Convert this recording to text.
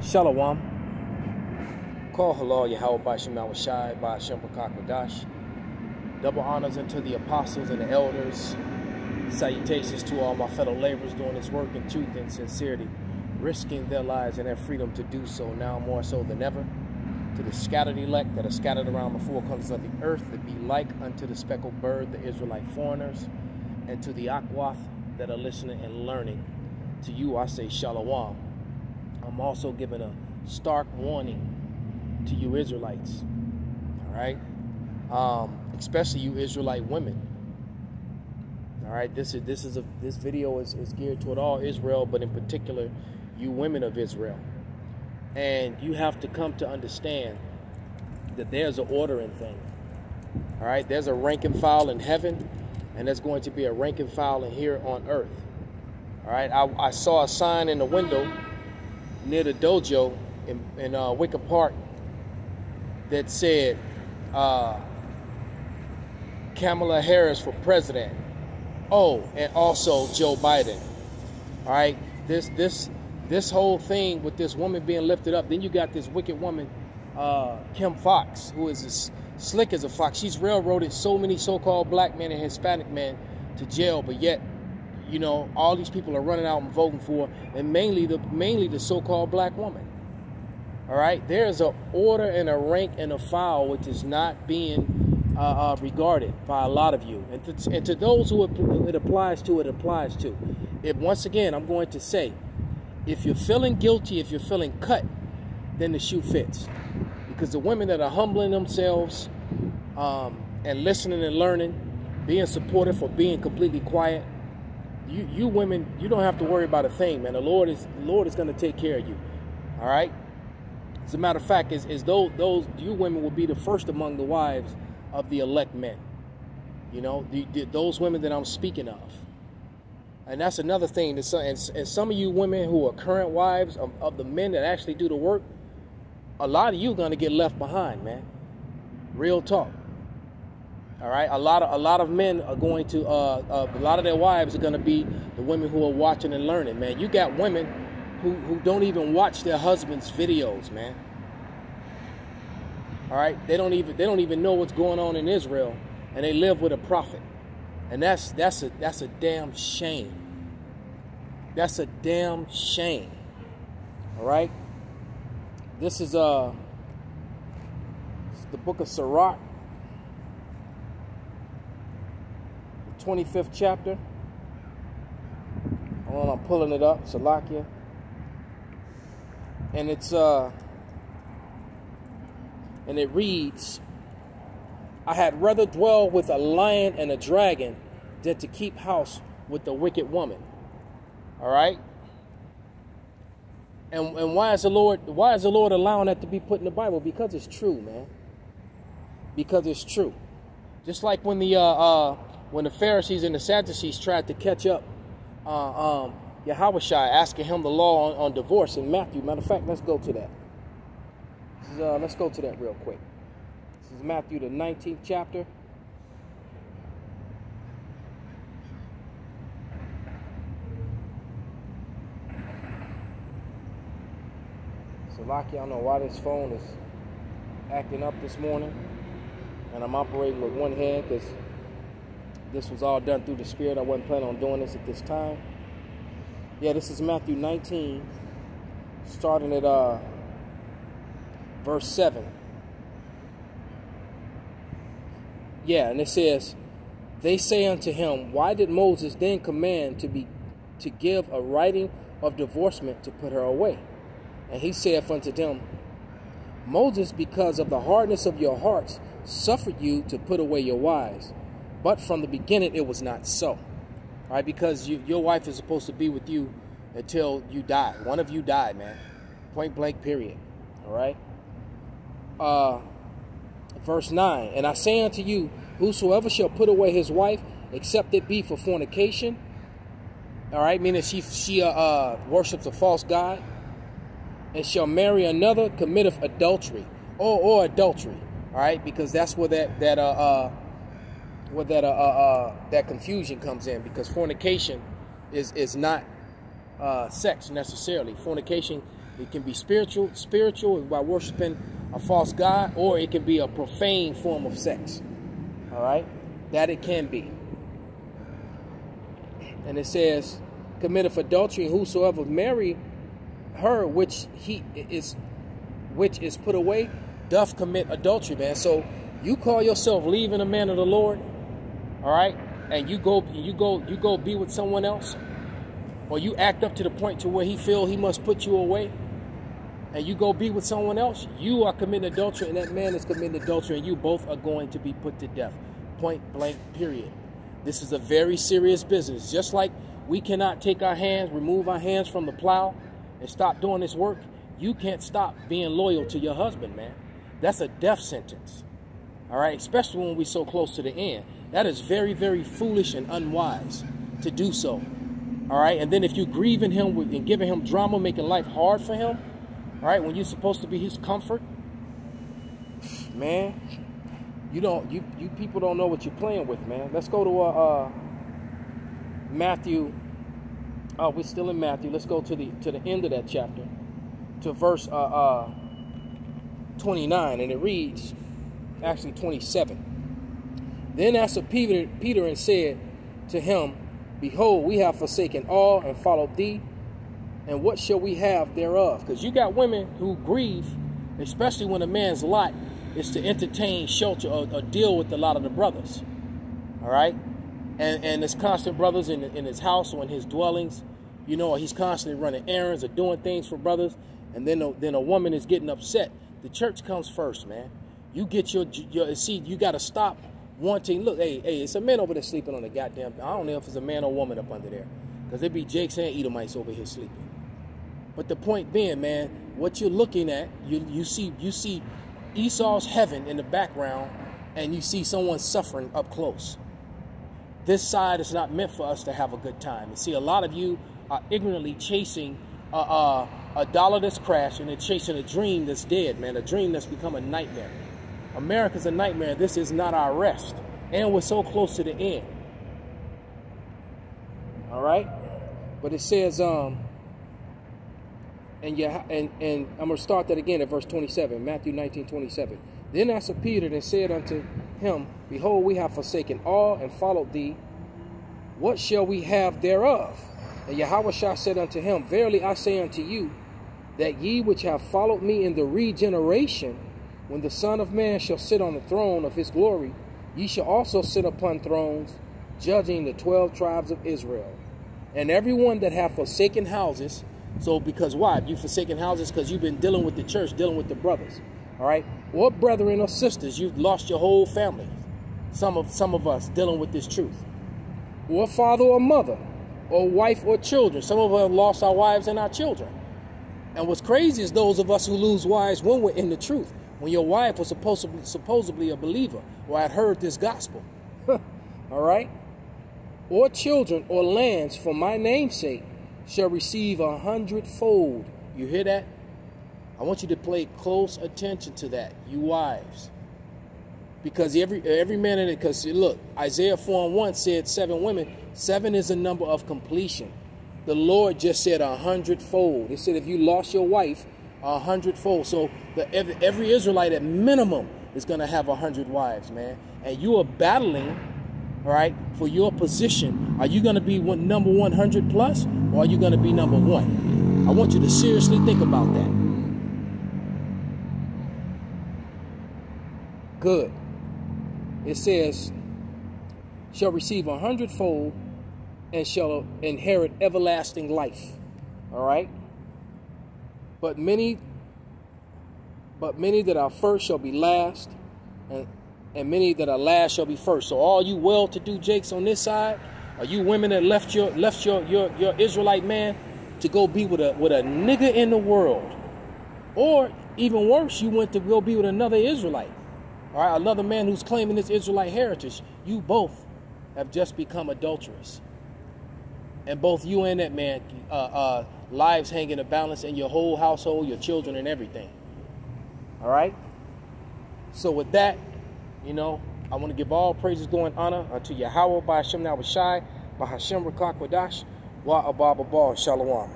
Shalom. Call halal Yahweh Bashim Awashai by Hashem Bakakwadash. Double honors unto the apostles and the elders. Salutations to all my fellow laborers doing this work in truth and sincerity, risking their lives and their freedom to do so now more so than ever. To the scattered elect that are scattered around the four corners of the earth, that be like unto the speckled bird, the Israelite foreigners, and to the Akwath that are listening and learning. To you I say Shalom. I'm also giving a stark warning to you Israelites, all right? Especially you Israelite women. All right, this video is geared toward all Israel, but in particular, you women of Israel. And you have to come to understand that there's an order in things. All right, there's a rank and file in heaven, and there's going to be a rank and file in here on earth. All right, I saw a sign in the window near the dojo in Wicker Park that said Kamala Harris for president. Oh, and also Joe Biden. All right, this whole thing with this woman being lifted up. Then you got this wicked woman, Kim Fox, who is as slick as a fox. She's railroaded so many so-called black men and Hispanic men to jail, but yet, you know, all these people are running out and voting for, and mainly the so-called black woman. All right, there's an order and a rank and a file which is not being regarded by a lot of you, and to those who it applies to, it applies to. If once again, I'm going to say, if you're feeling guilty, if you're feeling cut, then the shoe fits, because the women that are humbling themselves and listening and learning, being supportive for being completely quiet, you women, you don't have to worry about a thing, man. The Lord is going to take care of you. All right. As a matter of fact, those you women will be the first among the wives of the elect men. You know, those women that I'm speaking of. And that's another thing. And some of you women who are current wives of the men that actually do the work, a lot of you are going to get left behind, man. Real talk. All right, a lot of men are going to a lot of their wives are going to be the women who are watching and learning, man. You got women who don't even watch their husbands' videos, man. All right, they don't even know what's going on in Israel, and they live with a prophet, and that's a damn shame. That's a damn shame. All right, this is the book of Sirach, the 25th chapter. Hold on, I'm pulling it up, Salakia. And it reads, I had rather dwell with a lion and a dragon than to keep house with the wicked woman. All right? And why is the Lord allowing that to be put in the Bible? Because it's true, man. Because it's true. Just like when the Pharisees and the Sadducees tried to catch up Yahushua, asking him the law on divorce in Matthew. Matter of fact, let's go to that. Let's go to that real quick. This is Matthew, the 19th chapter. So, Laki, I don't know why this phone is acting up this morning, and I'm operating with one hand because this was all done through the Spirit. I wasn't planning on doing this at this time. Yeah, this is Matthew 19, starting at verse 7. Yeah, and it says, they say unto him, why did Moses then command to give a writing of divorcement to put her away? And he saith unto them, Moses, because of the hardness of your hearts, suffered you to put away your wives. But from the beginning it was not so. All right, because your wife is supposed to be with you until you die. One of you died, man. Point blank, period. All right. Verse 9. And I say unto you, whosoever shall put away his wife, except it be for fornication. All right, meaning she worships a false god, and shall marry another, committeth adultery or adultery. All right, because that's where that confusion comes in, because fornication is not sex necessarily. Fornication It can be spiritual by worshiping a false god, or it can be a profane form of sex. All right, that it can be. And it says, committeth adultery, and whosoever marry her which is put away doth commit adultery, man. So you call yourself leaving a man of the Lord, all right, and you go be with someone else, or you act up to the point to where he feel he must put you away, and you go be with someone else, you are committing adultery, and that man is committing adultery, and you both are going to be put to death. Point blank, period. This is a very serious business. Just like we cannot remove our hands from the plow and stop doing this work, you can't stop being loyal to your husband, man. That's a death sentence. All right, especially when we're so close to the end. That is very, very foolish and unwise to do so. All right, and then if you're grieving him and giving him drama, making life hard for him, all right, when you're supposed to be his comfort, man, you people don't know what you're playing with, man. Let's go to Matthew. Oh, we're still in Matthew. Let's go to the end of that chapter, to verse 29, and it reads, actually 27. Then answered Peter and said to him, behold, we have forsaken all and followed thee, and what shall we have thereof? Because you got women who grieve, especially when a man's lot is to entertain, shelter, or deal with a lot of the brothers. All right? And there's constant brothers in his house or in his dwellings. You know, he's constantly running errands or doing things for brothers. And then a woman is getting upset. The church comes first, man. You get your see, you got to stop wanting. Look, hey, it's a man over there sleeping on the goddamn. I don't know if it's a man or woman up under there, because there be Jakes and Edomites over here sleeping. But the point being, man, what you're looking at, you see Esau's heaven in the background, and you see someone suffering up close. This side is not meant for us to have a good time. You see, a lot of you are ignorantly chasing a dollar that's crashing and chasing a dream that's dead, man, a dream that's become a nightmare. America's a nightmare. This is not our rest. And we're so close to the end. All right? But it says, and I'm going to start that again at verse 27, Matthew 19:27. Then answered Peter and said unto him, behold, we have forsaken all and followed thee. What shall we have thereof? And Yahushua said unto him, verily I say unto you, that ye which have followed me in the regeneration, when the Son of Man shall sit on the throne of his glory, ye shall also sit upon thrones, judging the 12 tribes of Israel. And everyone that hath forsaken houses, so because why? You forsaken houses because you've been dealing with the church, dealing with the brothers, all right? Or brethren or sisters, you've lost your whole family. Some of us dealing with this truth. Or father or mother, or wife or children. Some of us have lost our wives and our children. And what's crazy is those of us who lose wives when we're in the truth. When your wife was supposedly a believer, or had heard this gospel. All right? Or children or lands for my name's sake shall receive 100-fold. You hear that? I want you to pay close attention to that, you wives. Because every man in it, because look, Isaiah 4:1 said 7 women. 7 is a number of completion. The Lord just said 100-fold. It said if you lost your wife, 100-fold. So every Israelite at minimum is going to have 100 wives, man. And you are battling, all right, for your position. Are you going to be number 100 plus, or are you going to be number 1? I want you to seriously think about that. Good. It says, shall receive 100-fold and shall inherit everlasting life. All right. But many that are first shall be last, and many that are last shall be first. So all you well-to-do Jakes on this side, are you women that left your Israelite man to go be with a nigga in the world, or even worse, you went to go be with another Israelite, all right, another man who's claiming this Israelite heritage. You both have just become adulterous, and both you and that man lives hang in a balance in your whole household, your children, and everything. All right. So with that, you know, I want to give all praises, glory, and honor unto Yahweh by Hashem Nawashai, by Hashem Rakak Wadash, Wa Abba Shalom.